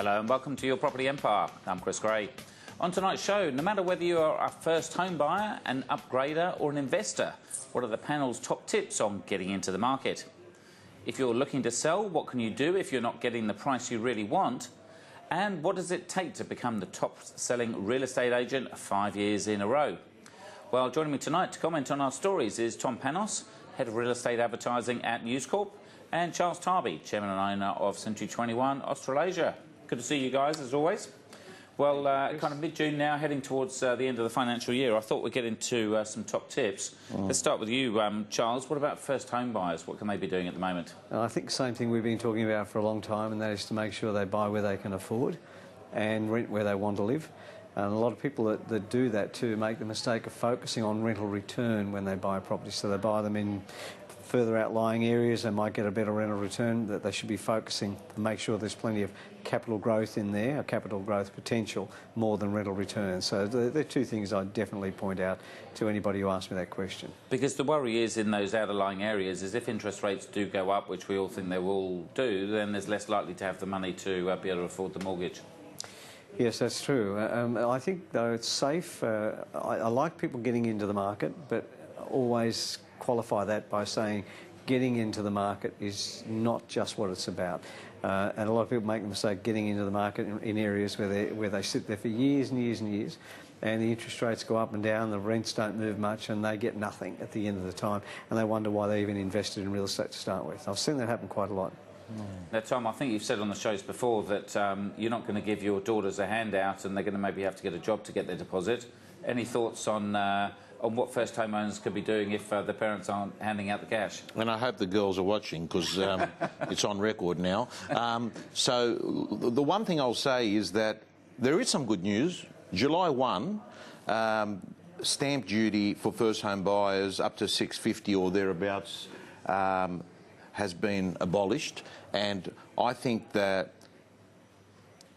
Hello and welcome to Your Property Empire. I'm Chris Gray. On tonight's show, no matter whether you are a first home buyer, an upgrader or an investor, what are the panel's top tips on getting into the market? If you're looking to sell, what can you do if you're not getting the price you really want? And what does it take to become the top-selling real estate agent 5 years in a row? Well, joining me tonight to comment on our stories is Tom Panos, Head of Real Estate Advertising at News Corp, and Charles Tarbey, Chairman and Owner of Century 21 Australasia. Good to see you guys, as always. Well, kind of mid-June now, heading towards the end of the financial year. I thought we'd get into some top tips. Let's start with you, Charles. What about first home buyers? What can they be doing at the moment? I think the same thing we've been talking about for a long time, and that is to make sure they buy where they can afford and rent where they want to live. And a lot of people that do that too make the mistake of focusing on rental return when they buy a property. So they buy them in further outlying areas and might get a better rental return. That they should be focusing to make sure there's plenty of capital growth in there, a capital growth potential, more than rental return. So they're two things I definitely point out to anybody who asks me that question. Because the worry is in those outlying areas is if interest rates do go up, which we all think they will do, then there's less likely to have the money to be able to afford the mortgage. Yes, that's true. I think, though, it's safe. I like people getting into the market, but always qualify that by saying getting into the market is not just what it's about. And a lot of people make the mistake getting into the market in areas where they sit there for years and years and years, and the interest rates go up and down, the rents don't move much, and they get nothing at the end of the time, and they wonder why they even invested in real estate to start with. I've seen that happen quite a lot. Now, Tom, I think you've said on the shows before that you're not going to give your daughters a handout and they're going to maybe have to get a job to get their deposit. Any thoughts on what first home owners could be doing if the parents aren't handing out the cash? And I hope the girls are watching because it's on record now. So the one thing I'll say is that there is some good news. July 1, stamp duty for first home buyers up to $650 or thereabouts has been abolished, and I think that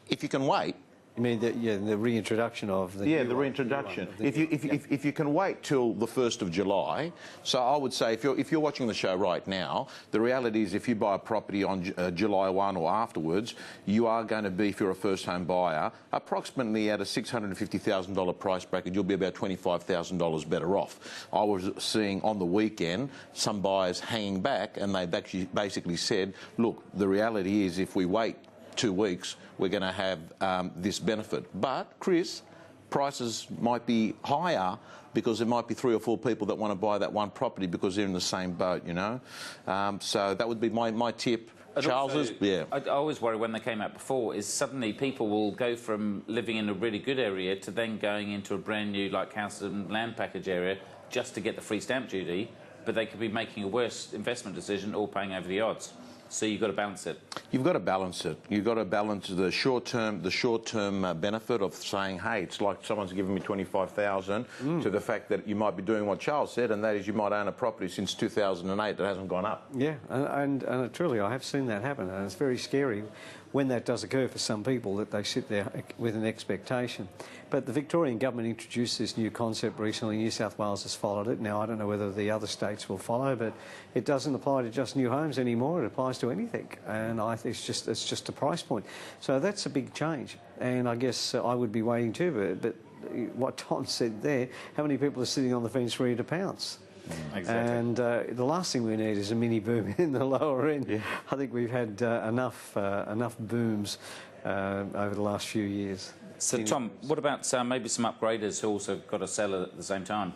if you can wait. You mean the reintroduction of the... Yeah, the reintroduction. If you can wait till the 1st of July, so I would say if you're watching the show right now, the reality is if you buy a property on July 1 or afterwards, you are going to be, if you're a first home buyer, approximately at a $650,000 price bracket, you'll be about $25,000 better off. I was seeing on the weekend some buyers hanging back, and they basically said, look, the reality is if we wait 2 weeks, we're going to have this benefit. But, Chris, prices might be higher because there might be 3 or 4 people that want to buy that one property because they're in the same boat, you know. So that would be my tip. Charles's, yeah. I always worry when they came out before is suddenly people will go from living in a really good area to then going into a brand new house and land package area just to get the free stamp duty, but they could be making a worse investment decision or paying over the odds. So you've got to balance it. You've got to balance it. You've got to balance the short-term benefit of saying, hey, it's like someone's giving me $25,000 to the fact that you might be doing what Charles said, and that is you might own a property since 2008 that hasn't gone up. Yeah, and truly, I have seen that happen, and it's very scary when that does occur for some people, that they sit there with an expectation. But the Victorian government introduced this new concept recently. New South Wales has followed it. Now, I don't know whether the other states will follow, but it doesn't apply to just new homes anymore. It applies to anything, and I think it's just a price point. So that's a big change, and I guess I would be waiting too, but what Tom said there, how many people are sitting on the fence ready to pounce? Exactly. And the last thing we need is a mini boom in the lower end. Yeah. I think we've had enough booms over the last few years. So, Tom, what about maybe some upgraders who also got to sell at the same time?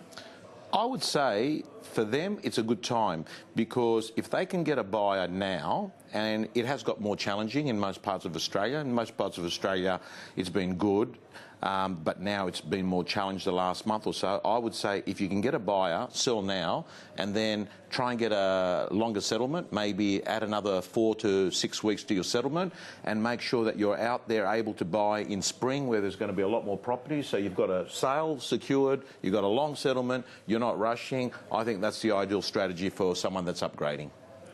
I would say for them it's a good time because if they can get a buyer now, and it has got more challenging in most parts of Australia. In most parts of Australia it's been good, but now it's been more challenged the last month or so. I would say if you can get a buyer, sell now, and then try and get a longer settlement, maybe add another 4 to 6 weeks to your settlement, and make sure that you're out there able to buy in spring where there's going to be a lot more properties. So you've got a sale secured, you've got a long settlement, you're not rushing. I think that's the ideal strategy for someone that's upgrading.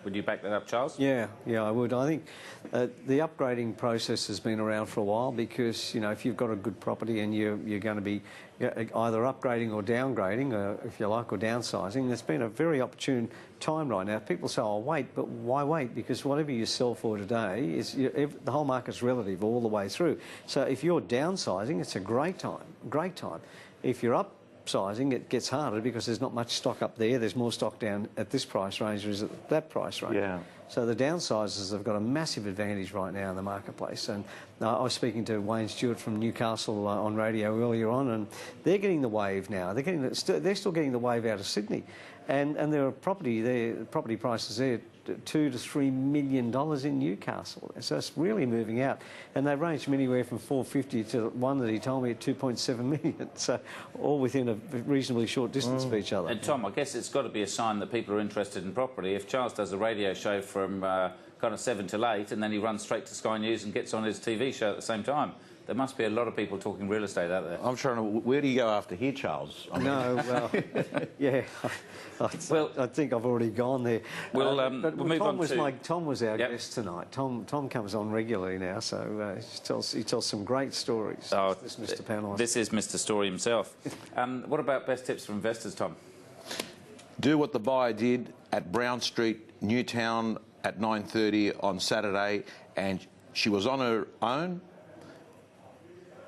Would you back that up, Charles? Yeah, I would. I think the upgrading process has been around for a while because, you know, if you've got a good property and you're going to be either upgrading or downgrading, if you like, or downsizing, there's been a very opportune time right now. People say, oh, wait, but why wait? Because whatever you sell for today, the whole market's relative all the way through. So if you're downsizing, it's a great time. If you're upsizing, it gets harder because there's not much stock up there. There's more stock down at this price range than there is at that price range. Yeah. So the downsizers have got a massive advantage right now in the marketplace. And I was speaking to Wayne Stewart from Newcastle on radio earlier on, and they're getting the wave now. They're still getting the wave out of Sydney, and there are property prices there. $2 to $3 million in Newcastle, so it's really moving out, and they range from anywhere from 450 to one that he told me at 2.7 million, so all within a reasonably short distance of each other. And Tom, I guess it's got to be a sign that people are interested in property. If Charles does a radio show from kind of 7 till 8 and then he runs straight to Sky News and gets on his TV show at the same time, there must be a lot of people talking real estate out there. I'm trying to... Where do you go after here, Charles? No, well, yeah, I think I've already gone there. We'll move Tom on to... Tom was our guest tonight. Tom comes on regularly now, so he tells some great stories. Oh, this Mr. Panos. This is Mr. Story himself. What about best tips for investors, Tom? Do what the buyer did at Brown Street, Newtown, at 9:30 on Saturday, and she was on her own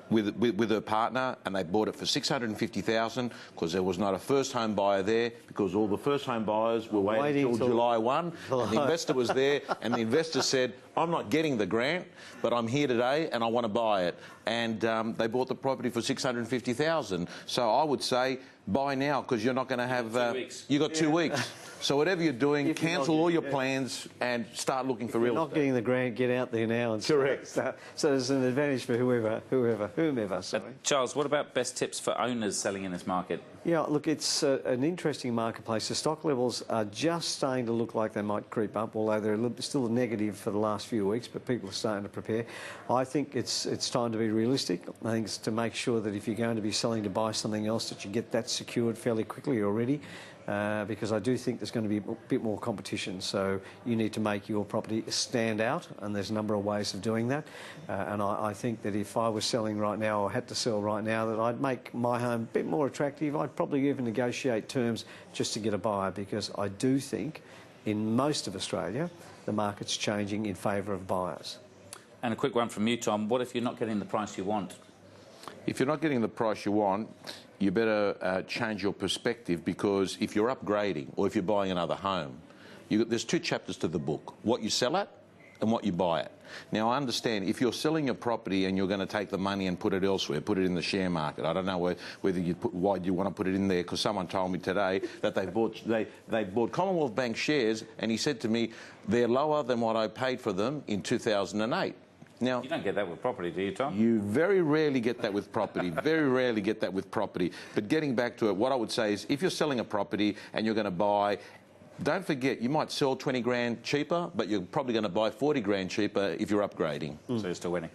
with her partner, and they bought it for $650,000 because there was not a first home buyer there, because all the first home buyers were waiting until July 1, and the investor was there, and the investor said, I'm not getting the grant, but I'm here today and I want to buy it. And they bought the property for $650,000. So I would say buy now, because you're not going to have... 2 weeks. You got 2 weeks. So whatever you're doing, cancel all your plans and start looking for real estate. Not getting the grant, get out there now. And Correct. So there's an advantage for whomever. Sorry. Charles, what about best tips for owners selling in this market? Yeah, look, it's an interesting marketplace. The stock levels are just starting to look like they might creep up, although they're still negative for the last few weeks, but people are starting to prepare. I think it's time to be realistic. I think it's to make sure that if you're going to be selling to buy something else, that you get that secured fairly quickly already. Because I do think there's going to be a bit more competition, so you need to make your property stand out, and there's a number of ways of doing that. And I think that if I was selling right now, or had to sell right now, that I'd make my home a bit more attractive. I'd probably even negotiate terms just to get a buyer, because I do think in most of Australia the market's changing in favour of buyers. And a quick one from you, Tom. What if you're not getting the price you want? If you're not getting the price you want, you better change your perspective, because if you're upgrading or if you're buying another home, there's 2 chapters to the book: what you sell at and what you buy at. Now, I understand if you're selling your property and you're going to take the money and put it elsewhere, put it in the share market. I don't know whether why you want to put it in there, because someone told me today that they bought Commonwealth Bank shares, and he said to me they're lower than what I paid for them in 2008. Now, you don't get that with property, do you, Tom? You very rarely get that with property. Very rarely get that with property. But getting back to it, what I would say is, if you're selling a property and you're going to buy, don't forget, you might sell 20 grand cheaper, but you're probably going to buy 40 grand cheaper if you're upgrading. So you're still winning.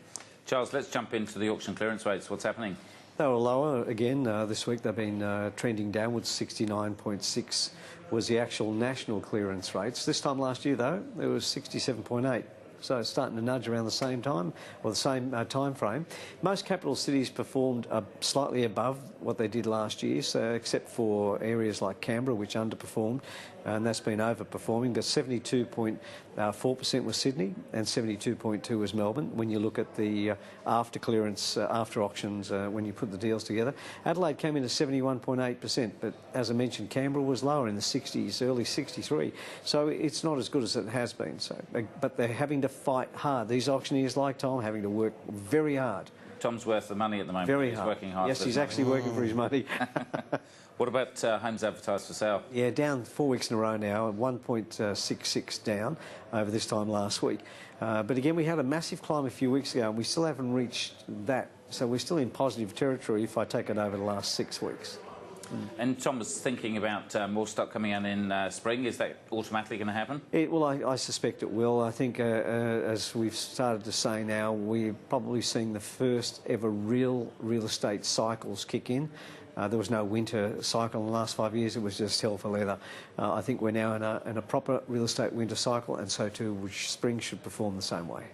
Charles, let's jump into the auction clearance rates. What's happening? They were lower again this week. They've been trending downwards. 69.6 was the actual national clearance rates. This time last year, though, it was 67.8. So it's starting to nudge around the same time, or the same time frame. Most capital cities performed slightly above what they did last year, so except for areas like Canberra, which underperformed, and that's been overperforming. But 72.4% was Sydney, and 72.2% was Melbourne. When you look at the after clearance, after auctions, when you put the deals together, Adelaide came in at 71.8%. But as I mentioned, Canberra was lower in the 60s, early 63. So it's not as good as it has been. So, but they're having to fight hard. These auctioneers, like Tom, having to work very hard. Tom's worth the money at the moment. Very hard. He's working hard. Yes, he's actually working for his money. What about homes advertised for sale? Yeah, down 4 weeks in a row now, 1.66 down over this time last week. But again, we had a massive climb a few weeks ago, and we still haven't reached that. So we're still in positive territory if I take it over the last 6 weeks. And Tom was thinking about more stock coming out in spring. Is that automatically going to happen? Well, I suspect it will. I think, as we've started to say now, we're probably seeing the first ever real estate cycles kick in. There was no winter cycle in the last 5 years. It was just hell for leather. I think we're now in a proper real estate winter cycle, and so too, which spring should perform the same way.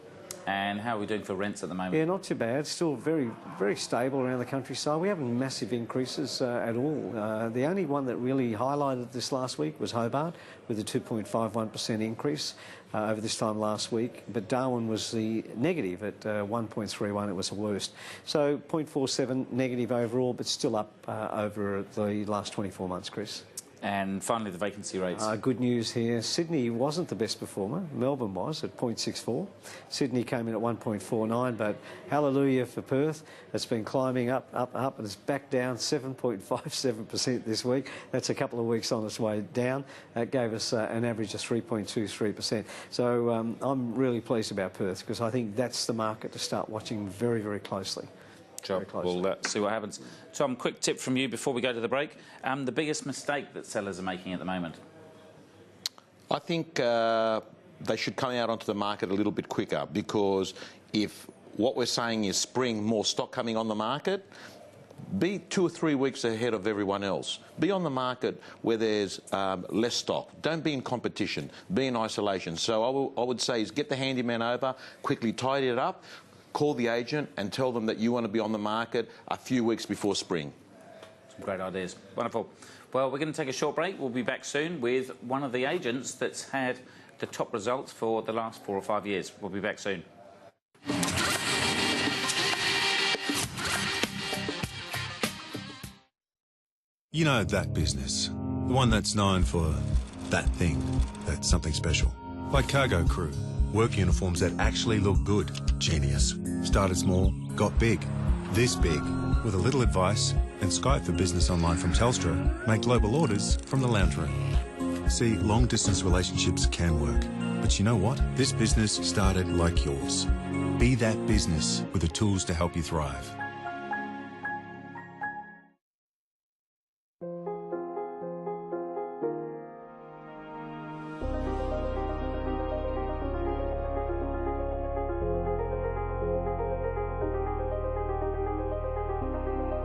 And how are we doing for rents at the moment? Yeah, not too bad. Still very, very stable around the countryside. We haven't massive increases at all. The only one that really highlighted this last week was Hobart, with a 2.51% increase over this time last week. But Darwin was the negative at 1.31. It was the worst. So 0.47 negative overall, but still up over the last 24 months, Chris. And finally, the vacancy rates. Good news here. Sydney wasn't the best performer. Melbourne was at 0.64. Sydney came in at 1.49, but hallelujah for Perth. It's been climbing up, and it's back down 7.57% this week. That's a couple of weeks on its way down. That gave us an average of 3.23%. So I'm really pleased about Perth, because I think that's the market to start watching very, very closely. Sure. We'll see what happens. Tom, quick tip from you before we go to the break. The biggest mistake that sellers are making at the moment? I think they should come out onto the market a little bit quicker, because if what we're saying is spring, more stock coming on the market, be 2 or 3 weeks ahead of everyone else. Be on the market where there's less stock. Don't be in competition. Be in isolation. So I would say is get the handyman over, quickly tidy it up, call the agent and tell them that you want to be on the market a few weeks before spring. Some great ideas. Wonderful. Well, we're going to take a short break. We'll be back soon with one of the agents that's had the top results for the last 4 or 5 years. We'll be back soon. You know that business, the one that's known for that thing, that's something special. Like Cargo Crew, work uniforms that actually look good. Genius. Started small, got big. This big. With a little advice and Skype for Business Online from Telstra, make global orders from the lounge room. See, long-distance relationships can work. But you know what? This business started like yours. Be that business with the tools to help you thrive.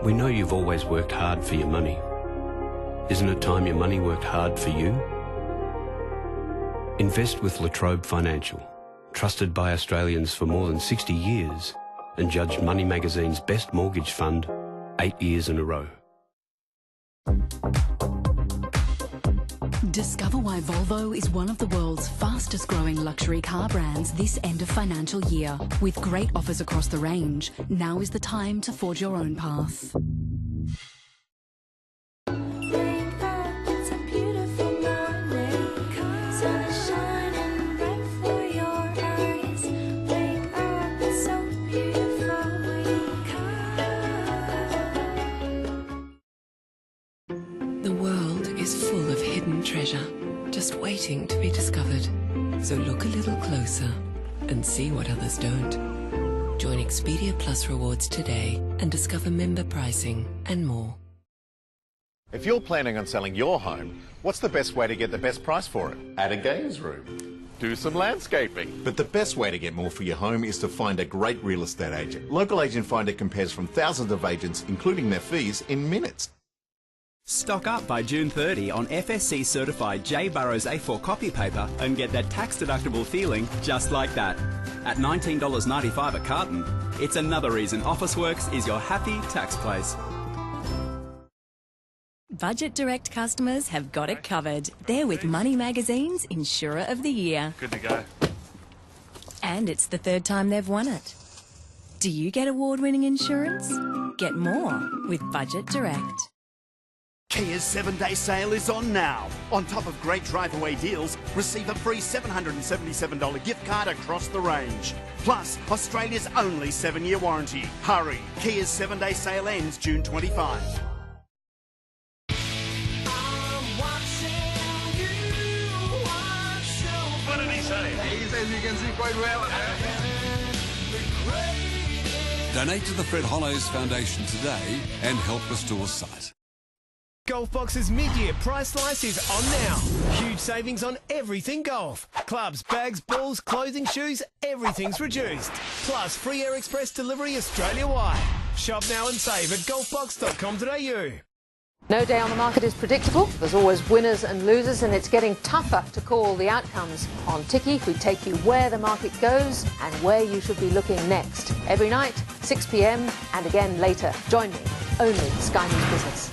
We know you've always worked hard for your money. Isn't it time your money worked hard for you? Invest with La Trobe Financial, trusted by Australians for more than 60 years and judged Money Magazine's best mortgage fund 8 years in a row. Discover why Volvo is one of the world's fastest growing luxury car brands this end of financial year. With great offers across the range, now is the time to forge your own path. Treasure, just waiting to be discovered. So look a little closer and see what others don't. Join Expedia Plus Rewards today and discover member pricing and more. If you're planning on selling your home, what's the best way to get the best price for it? Add a games room. Do some landscaping. But the best way to get more for your home is to find a great real estate agent. Local Agent Finder compares from thousands of agents, including their fees, in minutes. Stock up by June 30 on FSC certified J. Burrows A4 copy paper and get that tax-deductible feeling just like that. At $19.95 a carton, it's another reason Officeworks is your happy tax place. Budget Direct customers have got it covered. They're with Money Magazine's Insurer of the Year. Good to go. And it's the 3rd time they've won it. Do you get award-winning insurance? Get more with Budget Direct. Kia's 7-day sale is on now. On top of great drive-away deals, receive a free $777 gift card across the range. Plus, Australia's only 7-year warranty. Hurry, Kia's 7-day sale ends June 25. What did he say? He says you can see quite well. Donate to the Fred Hollows Foundation today and help restore sight. Golfbox's mid-year price slice is on now. Huge savings on everything golf. Clubs, bags, balls, clothing, shoes, everything's reduced. Plus free Air Express delivery Australia-wide. Shop now and save at golfbox.com.au. No day on the market is predictable. There's always winners and losers, and it's getting tougher to call the outcomes. On Ticky, we take you where the market goes and where you should be looking next. Every night, 6 p.m, and again later. Join me, only Sky News Business.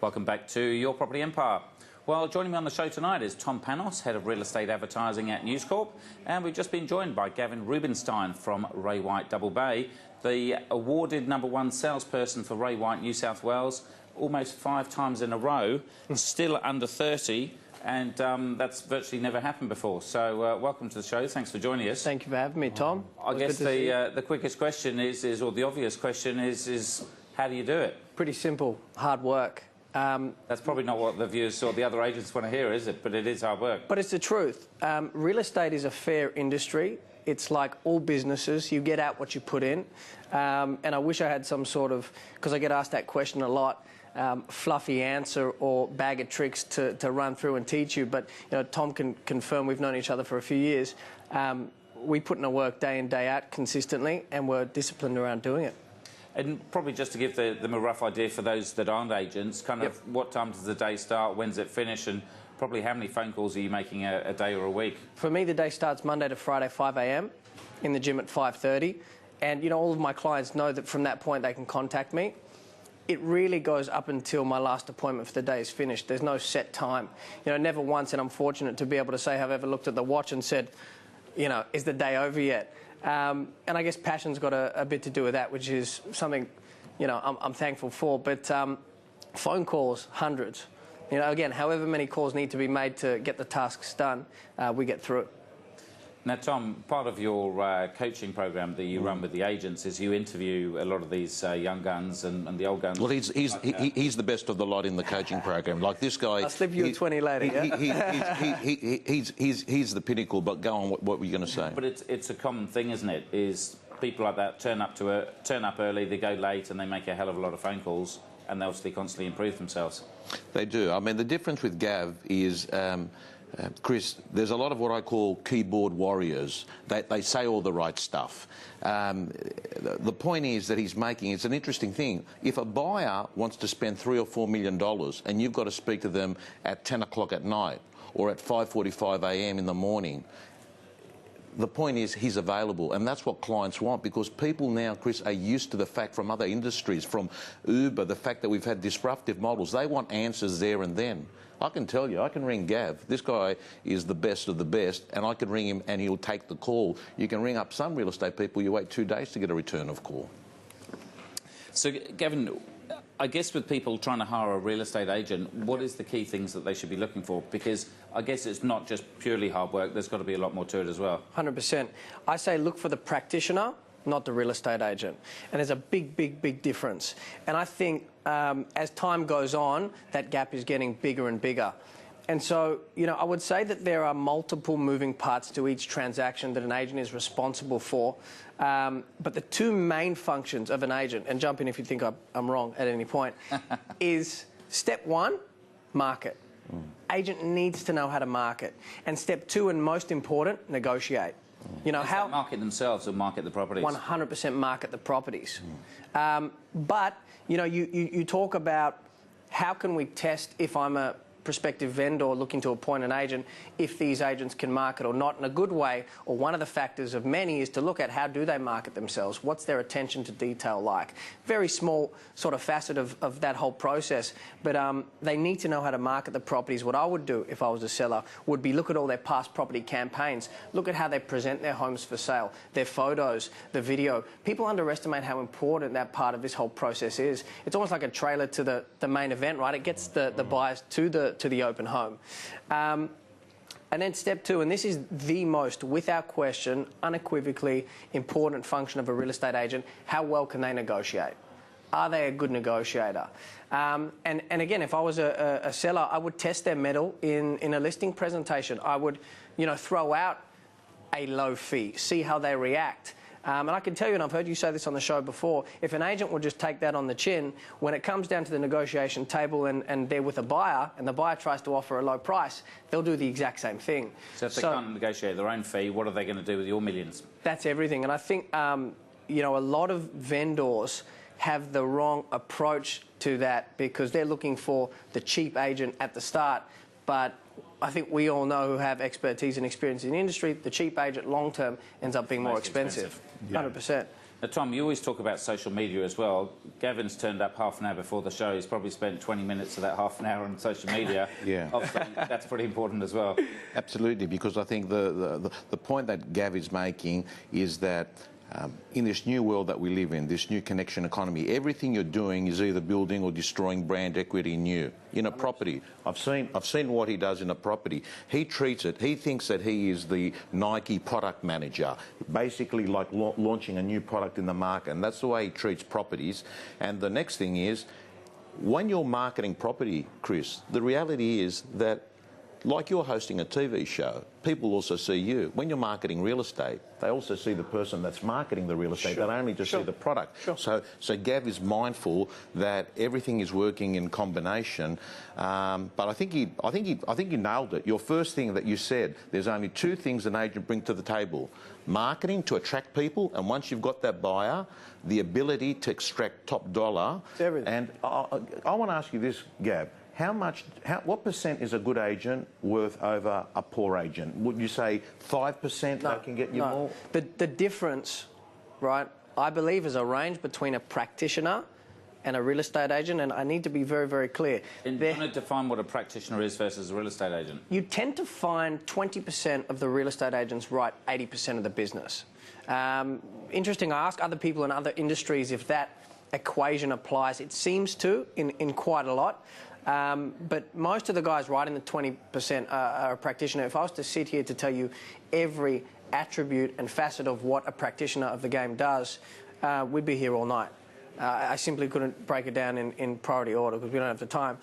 Welcome back to Your Property Empire. Well, joining me on the show tonight is Tom Panos, Head of Real Estate Advertising at News Corp, and we've just been joined by Gavin Rubinstein from Ray White Double Bay, the awarded #1 salesperson for Ray White New South Wales, almost 5 times in a row, still under 30, and that's virtually never happened before. So welcome to the show. Thanks for joining us. Thank you for having me, Tom. I guess the quickest question is, or the obvious question is how do you do it? Pretty simple, hard work. That's probably not what the viewers or the other agents want to hear, is it? But it is hard work. But it's the truth. Real estate is a fair industry. It's like all businesses. You get out what you put in. And I wish I had some sort of, because I get asked that question a lot, fluffy answer or bag of tricks to run through and teach you. But you know, Tom can confirm we've known each other for a few years. We put in the work day in, day out consistently, and we're disciplined around doing it. And probably just to give them a rough idea for those that aren't agents, kind of what time does the day start, when's it finish, and probably how many phone calls are you making a day or a week? For me, the day starts Monday to Friday, 5 a.m, in the gym at 5:30. And, you know, all of my clients know that from that point they can contact me. It really goes up until my last appointment for the day is finished. There's no set time. You know, never once, and I'm fortunate to be able to say I've ever looked at the watch and said, you know, is the day over yet? And I guess passion's got a bit to do with that, which is something, you know, I'm thankful for. But phone calls, hundreds. You know, again, however many calls need to be made to get the tasks done, we get through it. Now, Tom, part of your coaching program that you run with the agents is you interview a lot of these young guns and the old guns. Well, he's the best of the lot in the coaching program. Like this guy... I'll slip you a 20 later, he's the pinnacle, but go on, what were you going to say? But it's a common thing, isn't it, is people like that turn up early, they go late, and they make a hell of a lot of phone calls, and they obviously constantly improve themselves. They do. I mean, the difference with Gav is... Chris, there's a lot of what I call keyboard warriors. They say all the right stuff. The point is that he's making, it's an interesting thing. If a buyer wants to spend $3 or $4 million and you've got to speak to them at 10 o'clock at night or at 5:45 a.m. in the morning, the point is he's available, and that's what clients want, because people now, Chris, are used to the fact from other industries, from Uber, the fact that we've had disruptive models. They want answers there and then. I can tell you, I can ring Gav. This guy is the best of the best, and I can ring him and he'll take the call. You can ring up some real estate people, you wait 2 days to get a return of call. So, Gavin, I guess with people trying to hire a real estate agent, what is the key things that they should be looking for? Because I guess it's not just purely hard work, there's got to be a lot more to it as well. 100%. I say look for the practitioner, not the real estate agent. And there's a big difference. And I think as time goes on, that gap is getting bigger and bigger. And so, you know, I would say that there are multiple moving parts to each transaction that an agent is responsible for. But the two main functions of an agent, and jump in if you think I'm wrong at any point, is step 1, market. Agent needs to know how to market. And step 2, and most important, negotiate. You know, how market themselves or market the properties? 100% market the properties. But, you know, you talk about how can we test if I'm a prospective vendor looking to appoint an agent, if these agents can market or not in a good way, or one of the factors of many is to look at how do they market themselves, what's their attention to detail like. Very small sort of facet of that whole process, but they need to know how to market the properties. What I would do if I was a seller would be look at all their past property campaigns, look at how they present their homes for sale, their photos, the video. People underestimate how important that part of this whole process is. It's almost like a trailer to the main event, right? It gets the buyers to the open home. And then step 2, and this is the most, without question, unequivocally important function of a real estate agent, how well can they negotiate? Are they a good negotiator? And again, if I was a seller, I would test their mettle in a listing presentation. I would, you know, throw out a low fee, see how they react. And I can tell you, and I've heard you say this on the show before, if an agent will just take that on the chin, when it comes down to the negotiation table and they're with a buyer and the buyer tries to offer a low price, they'll do the exact same thing. So if they can't negotiate their own fee, what are they going to do with your millions? That's everything. And I think, you know, a lot of vendors have the wrong approach to that because they're looking for the cheap agent at the start. But I think we all know who have expertise and experience in the industry, the cheap agent long-term ends up being more expensive. 100%. Now, Tom, you always talk about social media as well. Gavin's turned up half an hour before the show. He's probably spent 20 minutes of that half an hour on social media. Yeah. Obviously, that's pretty important as well. Absolutely, because I think the point that Gav is making is that in this new world that we live in, this new connection economy, everything you're doing is either building or destroying brand equity in a property. I've seen what he does in a property. He treats it, he thinks that he is the Nike product manager, basically like launching a new product in the market, and that's the way he treats properties. And the next thing is, when you're marketing property, Chris, the reality is that like you're hosting a TV show, people also see you. When you're marketing real estate, they also see the person that's marketing the real estate. They don't only just see the product. So Gav is mindful that everything is working in combination. But I think he nailed it. Your first thing that you said, there's only two things an agent brings to the table: marketing to attract people, and once you've got that buyer, the ability to extract top dollar. It's everything. And I want to ask you this, Gav. What percent is a good agent worth over a poor agent? Would you say 5% that can get you more? The difference, right, I believe is a range between a practitioner and a real estate agent, and I need to be very, very clear. And you want to define what a practitioner is versus a real estate agent? You tend to find 20% of the real estate agents write 80% of the business. Interesting, I ask other people in other industries if that equation applies. It seems to in quite a lot. But most of the guys writing the 20% are a practitioner. If I was to sit here to tell you every attribute and facet of what a practitioner of the game does, we'd be here all night. I simply couldn't break it down in priority order because we don't have the time.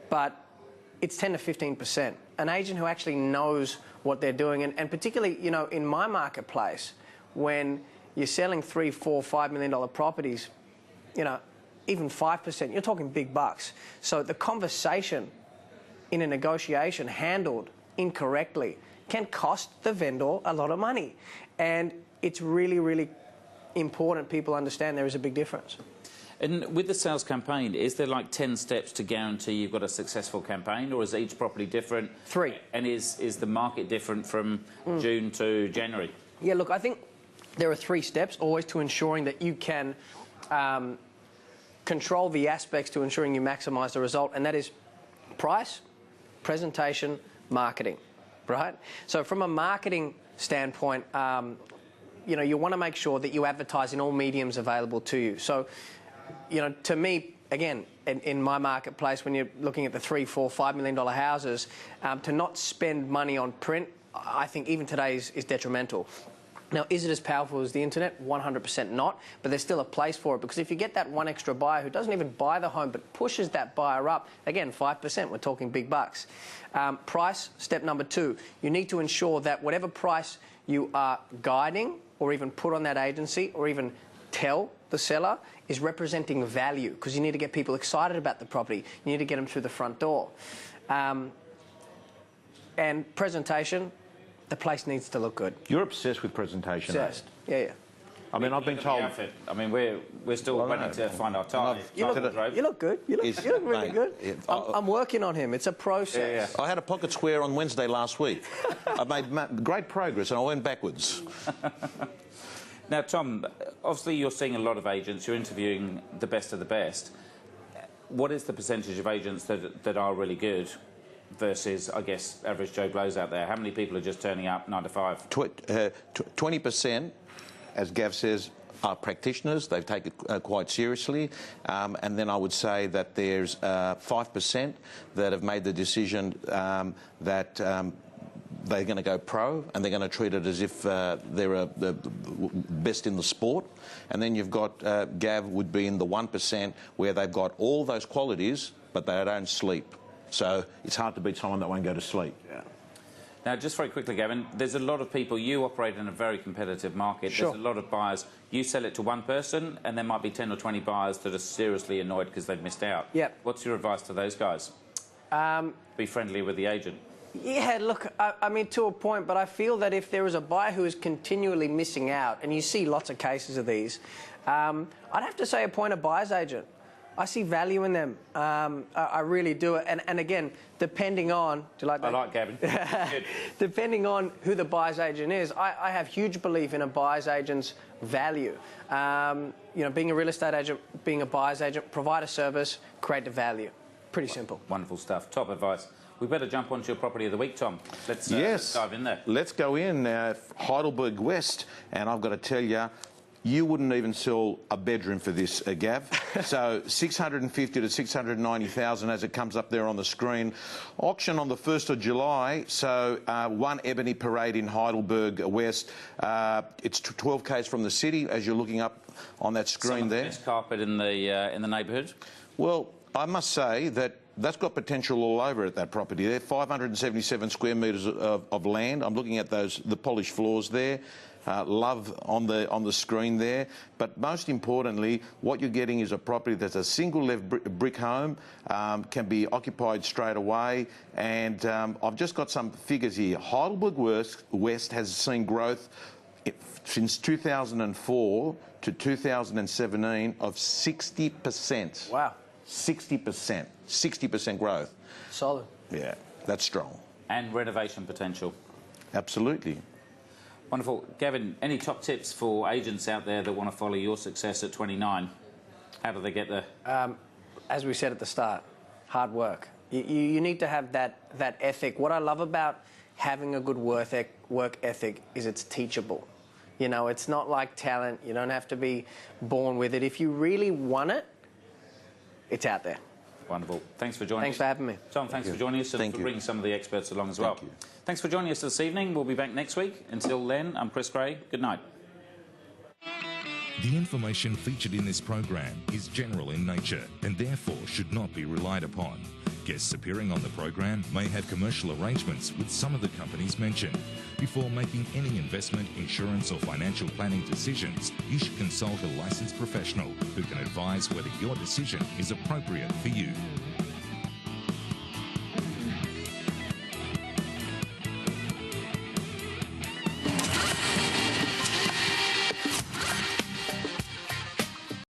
But it's 10 to 15%. An agent who actually knows what they're doing, and particularly, you know, in my marketplace, when you're selling $3, $4, $5 million properties, you know, even 5%, you're talking big bucks. So the conversation in a negotiation handled incorrectly can cost the vendor a lot of money. And it's really, really important people understand there is a big difference. And with the sales campaign, is there like 10 steps to guarantee you've got a successful campaign, or is each property different? 3. And is the market different from June to January? Yeah, look, I think there are 3 steps always to ensuring that you can control the aspects to ensuring you maximise the result, and that is price, presentation, marketing, right? So from a marketing standpoint, you know, you want to make sure that you advertise in all mediums available to you. So, you know, to me, again, in my marketplace, when you're looking at the $3, $4, $5 million houses, to not spend money on print, I think even today is detrimental. Now, is it as powerful as the internet? 100% not, but there's still a place for it, because if you get that one extra buyer who doesn't even buy the home but pushes that buyer up, again, 5%, we're talking big bucks. Price, step number 2. You need to ensure that whatever price you are guiding or even put on that agency or even tell the seller is representing value, because you need to get people excited about the property. You need to get them through the front door. And presentation, the place needs to look good. You're obsessed with presentation. Obsessed. Yeah. I mean, I've been told. I mean, we're still waiting to find our tie. You look good. You look really good. I'm working on him. It's a process. I had a pocket square on Wednesday last week. I made great progress, and I went backwards. Now, Tom, obviously you're seeing a lot of agents. You're interviewing the best of the best. What is the percentage of agents that are really good versus, I guess, average Joe Blows out there? How many people are just turning up 9 to 5? 20%, as Gav says, are practitioners. They take it quite seriously. And then I would say that there's 5% that have made the decision that they're going to go pro, and they're going to treat it as if they're the best in the sport. And then you've got Gav would be in the 1% where they've got all those qualities, but they don't sleep. So it's hard to beat someone that won't go to sleep. Yeah. Now, just very quickly, Gavin, there's a lot of people, you operate in a very competitive market. Sure. There's a lot of buyers. You sell it to one person and there might be 10 or 20 buyers that are seriously annoyed because they've missed out. Yep. What's your advice to those guys? Be friendly with the agent. Yeah, look, I mean, to a point, but I feel that if there is a buyer who is continually missing out, and you see lots of cases of these, I'd have to say appoint a buyer's agent. I see value in them. I really do. And again, depending on... Do you like that? I like Gavin. Good. Depending on who the buyer's agent is, I have huge belief in a buyer's agent's value. You know, being a real estate agent, being a buyer's agent, provide a service, create the value. Pretty simple. Wonderful stuff. Top advice. We better jump onto your property of the week, Tom. Let's dive in there. Let's go in. Heidelberg West, and I've got to tell you, you wouldn't even sell a bedroom for this, Gav. So 650 to 690,000 as it comes up there on the screen. Auction on the 1st of July. So 1 Ebony Parade in Heidelberg West. It's 12 k's from the city as you're looking up on that screen there. Best carpet in the neighbourhood. Well, I must say that's got potential all over at that property there. 577 square metres of land. I'm looking at the polished floors there. Love on the screen there. But most importantly, what you're getting is a property that's a single-level brick home, can be occupied straight away. And I've just got some figures here. Heidelberg West has seen growth since 2004 to 2017 of 60%. Wow. 60%. 60% growth. Solid. Yeah, that's strong. And renovation potential. Absolutely. Wonderful. Gavin, any top tips for agents out there that want to follow your success at 29? How do they get there? As we said at the start, hard work. You need to have that ethic. What I love about having a good work ethic is it's teachable. You know, it's not like talent. You don't have to be born with it. If you really want it, it's out there. Wonderful. Thanks for joining us. Thanks for having me. Tom, thanks for joining us and for bringing some of the experts along as well. Thanks for joining us this evening. We'll be back next week. Until then, I'm Chris Gray. Good night. The information featured in this program is general in nature and therefore should not be relied upon. Guests appearing on the program may have commercial arrangements with some of the companies mentioned. Before making any investment, insurance or financial planning decisions, you should consult a licensed professional who can advise whether your decision is appropriate for you.